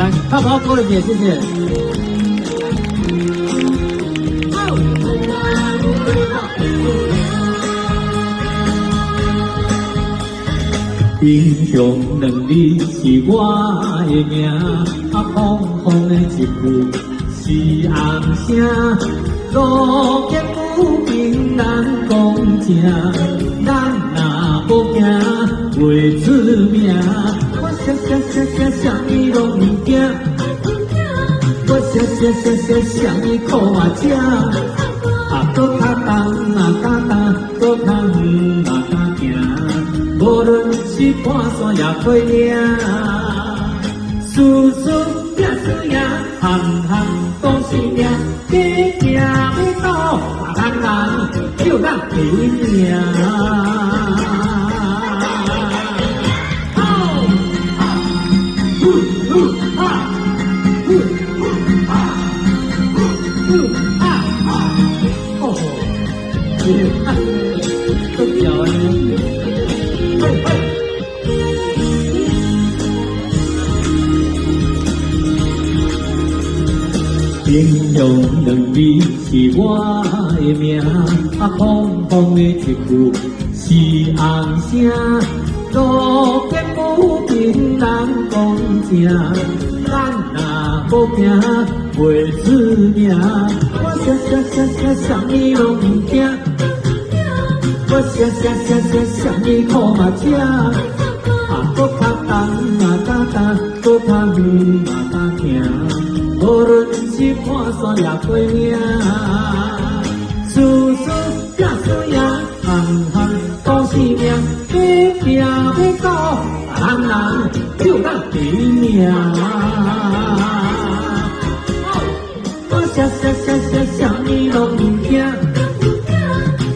来，泡泡郭姐，谢谢。英雄两字是我的名，风风的一句是红声。路见不平咱讲正，咱若无惊袂出名。我啥啥物拢毋惊，我啥啥物苦啊吃，搁较重嘛较重，搁较远嘛较行。无论是半山也过岭，事事拼输赢，行行都是命。你行要到人人就咱第一名。英雄两字是我的名，风风的一句是红声。路见不平人讲正，咱若无惊袂出名。我啥物拢毋惊，我啥物苦嘛吃，搁较重嘛较重，搁较远嘛较行。无论是半山也过岭，事事拼输赢，行行都是命。你行要到人人就咱第一名。我啥物拢毋惊，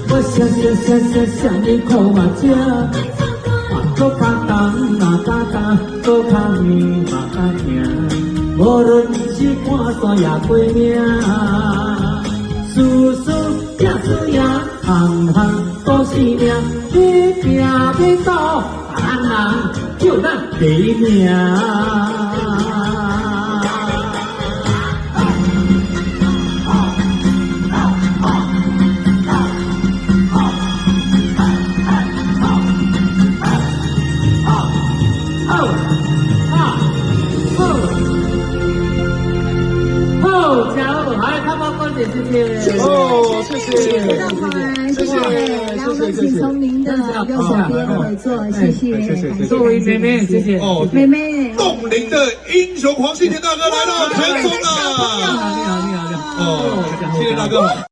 我啥物苦嘛吃，搁较重嘛较重，搁较远嘛较行。无论是半山也过岭，事事拼输赢，行行都是命。你行要到人人就咱第一名。谢谢哦，谢谢大团，谢谢两位挺聪明的，跟小编合作，谢谢，作为妹妹，谢谢哦，妹妹，冻龄的英雄黄信田大哥来到台中了，你好，哦，谢谢大哥。